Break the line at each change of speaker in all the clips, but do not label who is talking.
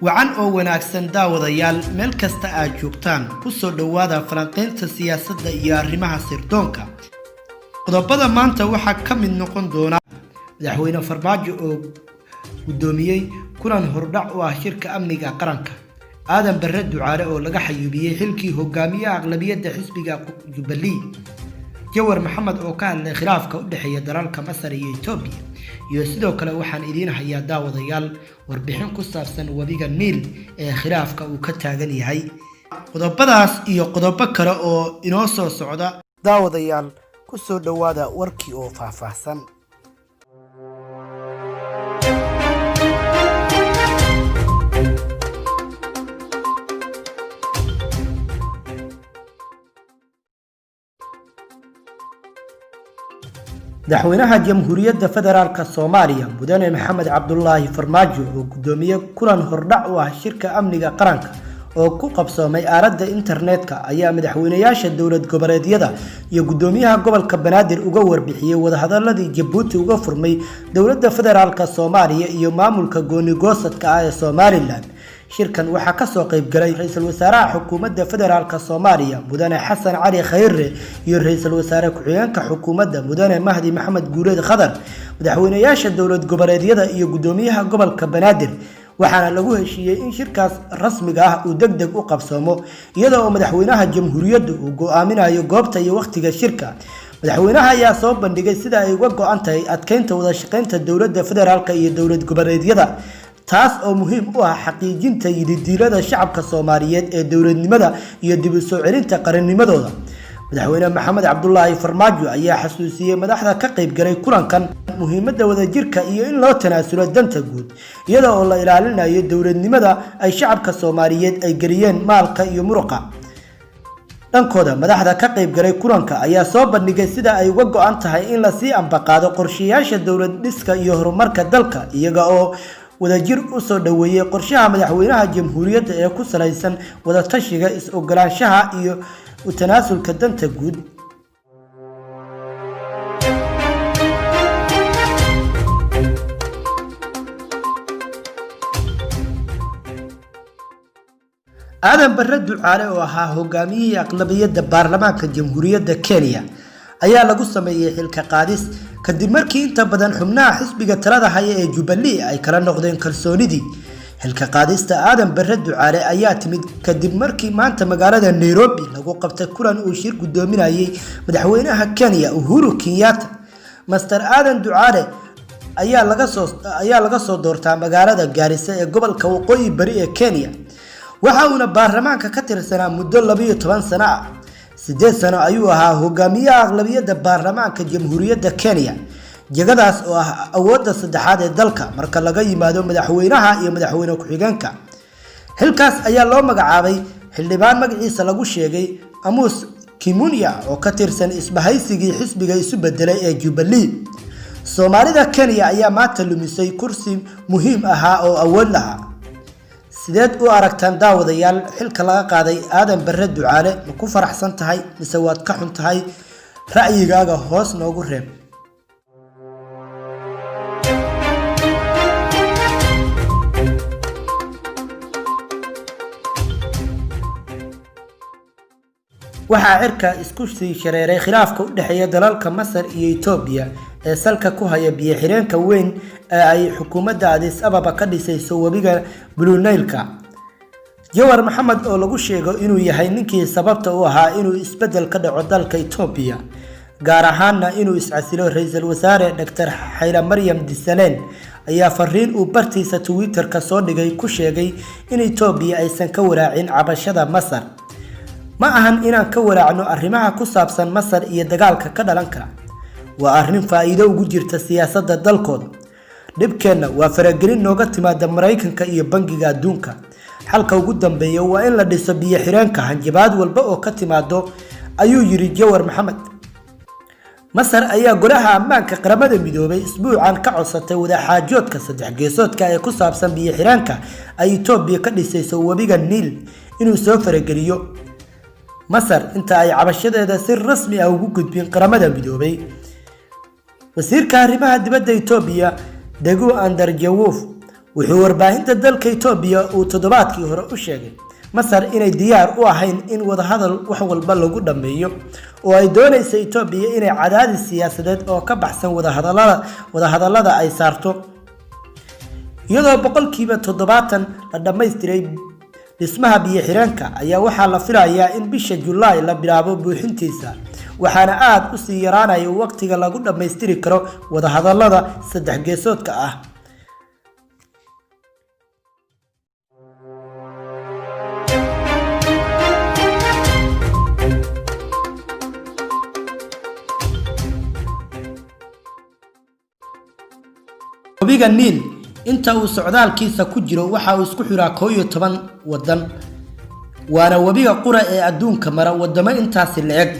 wacan oo wanaagsan daawadayaal meel kasta aad joogtaan ku soo dhawaada falanqaynta siyaasadda iyo arrimaha sirdoonka. qodobada maanta waxaa ka mid noqon doona madaxweyne Farmaajo oo gudoomiyay kulan hordhac u ah shirka amniga qaranka, Aadan Barre Ducaale oo laga xayuubiyay xilkii hogaamiyaha aqlabiyadda xisbiga Jubilee, Jawar Maxamed oo ka hadlay khilaafka u dhaxeeya dalalka Masar iyo Itoobiya, iyo sidoo kale waxaan idiin hayaa daawadayaal warbixin ku saabsan wabiga Niil ee khilaafka uu ka taagan yahay. qodobadaas iyo qodobo kale oo inoo soo socda daawadayaal ku soo dhawaada warkii oo faahfaahsan. madaxweynaha jamhuuriyadda federaalka Soomaaliya Mudane Maxamed Cabdullaahi Farmaajo oo gudoomiyay kulan hordhac u ah shirka amniga qaranka oo ku qabsoomay aaladda internetka ayaa madaxweynayaasha dowlad goboleedyada iyo gudoomiyaha gobolka Banaadir uga warbixiyay wadahadaladii Djibouti uga furmay dowladda federaalka Soomaaliya iyo maamulka gooni-goosadka ah ee Somaliland. shirkan waxaa ka soo qayb galay ra'iisul wasaaraha xukuumadda federaalka Soomaaliya Mudane Xasan Cali Khayre iyo ra'iisul wasaare ku-xigeenka xukuumadda Mudane Mahdi Maxamed Guuleed Khadar, madaxweynayaasha dowlad goboleedyada iyo gudoomiyaha gobolka Banaadir. waxaana lagu heshiiyay in shirkaas rasmiga ah uu degdeg u qabsoomo iyada oo madaxweynaha jamhuuriyadda uu go'aaminayo goobta iyo waqtiga shirka. madaxweynaha ayaa soo bandhigay sida ay uga go'an tahay adkeynta wada shaqeynta dowladda federaalka iyo dowlad goboleedyada, taas oo muhiim u ah xaqiijinta yididiilada shacabka Soomaaliyeed ee dowladnimada iyo dib u soo celinta qarannimadooda. madaxweyne Maxamed Cabdullaahi Farmaajo ayaa xasuusiyay madaxda ka qayb galay kulankan muhiimadda wadajirka iyo in loo tanaasulo danta guud iyada oo la ilaalinayo dowladnimada ay shacabka Soomaaliyeed ay geliyeen maalka iyo muruqa. dhankooda madaxda ka qayb galay kulanka ayaa soo bandhigay sida ay uga go'an tahay in la sii ambaqaado qorshayaasha dowlad dhiska iyo horumarka dalka iyaga oo wadajir u soo dhaweeyay qorshaha madaxweynaha jamhuuriyadda ee ku saleysan wada tashiga is-ogolaanshaha iyo u tanaasulka danta guud. Aadan Barre Ducaale oo ahaa hogaamiyihii aqlabiyadda baarlamaanka jamhuuriyadda Kenya ayaa lagu sameeyay xilka qaadis kadib markii inta badan xubnaha xisbiga talada haya ee Jubilee ay kala noqdeen kalsoonidii. xilka qaadista Aadan Barre Ducaale ayaa timid kadib markii maanta magaalada Nairobi lagu qabtay kulan uu shir gudoominayay madaxweynaha Kenya Uhuru Kenyatta. Master Aadan Ducaale ayaa laga soo doortaa magaalada Garissa ee gobolka Waqooyi Bari ee Kenya. waxa uuna baarlamaanka ka tirsanaa muddo 12 sano ah. 8 sano ayuu ahaa hogaamiyaha aqlabiyadda baarlamaanka jamhuuriyadda Kenya, jagadaas oo ah awoodda saddexaad ee dalka marka laga yimaado madaxweynaha iyo madaxweyne ku-xigeenka. xilkaas ayaa loo magacaabay xildhibaan magaciisa lagu sheegay Amos Kimunya oo ka tirsan isbahaysigii xisbiga isu bedelay ee Jubilee. Soomaalida Kenya ayaa maanta lumisay kursi muhiim ah oo awood lahaa. sideed u aragtaan daawadayaal xilka laga qaaday Aadan Barre Ducaale? ma ku faraxsan tahay mise waad ka xun tahay? ra'yigaaga hoos noogu reeb. waxaa cirka isku sii shareeray khilaafka u dhaxeeya dalalka Masar iyo Itoobiya ee salka ku haya biyo xireenka weyn ee ay xukuumadda Addis Ababa ka dhisayso wabiga Blue Nile-ka. Jawar Maxamed oo lagu sheego inuu yahay ninkii sababta u ahaa inuu isbedel ka dhaco dalka Itoobiya, gaar ahaanna inuu iscasilo ra'iisul wasaare Dr. Haile Mariam Desalegn, ayaa fariin uu bartiisa Twitter ka soo dhigay ku sheegay in Itoobiya aysan ka waraacin cabashada Masar. ma ahan inaan ka waraacno arrimaha ku saabsan Masar iyo dagaalka ka dhalan kara. waa arrin faa'iido ugu jirta siyaasadda dalkooda. dhibkeena waa faragelin nooga timaada Mareykanka iyo Bangiga Adduunka. xalka ugu dambeeya waa in la dhiso biyo xireenka hanjabaad walba oo ka timaado, ayuu yiri Jawar Maxamed. Masar ayaa golaha ammaanka qaramada midoobay isbuucan ka codsatay wadaxaajoodka saddex geesoodka ee ku saabsan biyo xireenka ay Itoobiya ka dhisayso wabiga Niil inuu soo farageliyo. Masar inta ay cabashadeeda si rasmi ah ugu gudbin qaramada midoobay. wasiirka arrimaha dibadda Itoobiya Degu Andarjawuf wuxuu warbaahinta dalka Itoobiya uu toddobaadkii hore u sheegay Masar inay diyaar u ahayn in wadahadal wax walba lagu dhameeyo oo ay doonayso Itoobiya inay cadaadis siyaasadeed oo ka baxsan wadahadalada ay saarto iyadoo boqolkiiba 70 la dhameystiray dhismaha biyo xireenka ayaa waxaa la filayaa in bisha July la bilaabo buuxintiisa waxaana aad u sii yaraanayo waqtiga lagu dhameystiri karo wadahadalada saddex geesoodka ah webiga Niil inta uu socdaalkiisa ku jiro waxa uu isku xiraa 11 wadan waana webiga qura ee adduunka mara wadamo intaasi leeg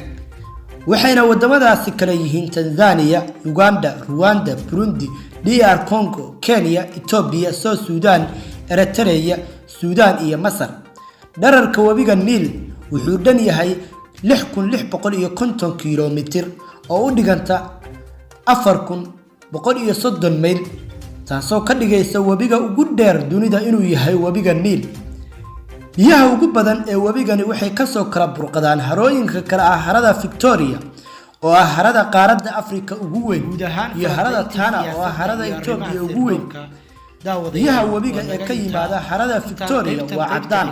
waxayna wadamadaasi kala yihiin Tanzania, Uganda, Rwanda, Burundi, DR Congo, Kenya, Ethiopia, South Sudan, Eritrea, Sudan iyo Masar dhererka webiga Niil wuxuu dhan yahay 6650 kiiloomitir oo u dhiganta 4130 mayl taasoo ka dhigaysa webiga ugu dheer dunida inuu yahay webiga Niil biyaha ugu badan ee webigani waxay ka soo kala burqadaan harooyinka kala ah harada Victoria oo ah harada qaaradda Afrika ugu weyn iyo harada Tana oo ah harada Itoobiya ugu weyn biyaha webiga ee ka yimaada harada Victoria waa cadaan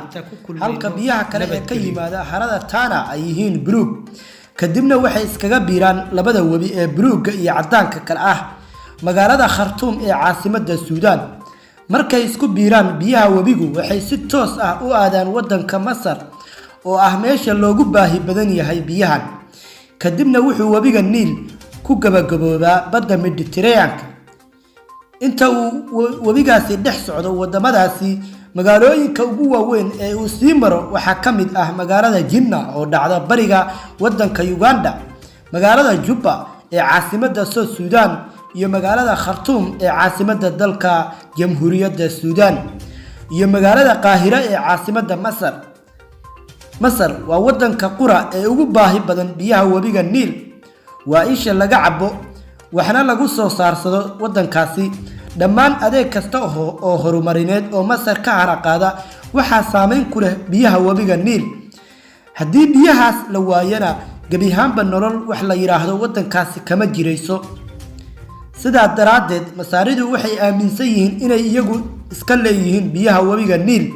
halka biyaha kale ee ka yimaada harada Tana ay yihiin buluug kadibna waxay iskaga biiraan labada webi ee buluugga iyo cadaanka kala ah magaalada Khartoum ee caasimadda Suudaan markay isku biiraan biyaha webigu waxay si toos ah u aadaan wadanka Masar oo ah meesha loogu baahi badan yahay biyahan kadibna wuxuu webiga Niil ku gabagaboobaa badda Mediterranean inta uu webigaasi dhex socdo wadamadaasi magaalooyinka ugu waaweyn ee uu sii maro waxa kamid ah magaalada Jinna oo dhacda bariga wadanka Uganda magaalada Juba ee caasimadda South Sudan iyo magaalada Khartoum ee caasimadda dalka Jamhuuriyadda Suudaan iyo magaalada Qaahira ee caasimadda Masar waa wadanka qura ee ugu baahi badan biyaha webiga Niil waa isha laga cabo waxna lagu soo saarsado wadankaasi dhammaan adeeg kasta oo horumarineed oo Masar ka haraqaada waxa saameyn ku leh biyaha webiga Niil haddii biyahaas la waayana gabi ahaanba nolol wax la yiraahdo wadankaasi kama jirayso sidaa daraadeed Masaaridu waxay aaminsan yihiin inay iyagu iska leeyihiin biyaha webiga Niil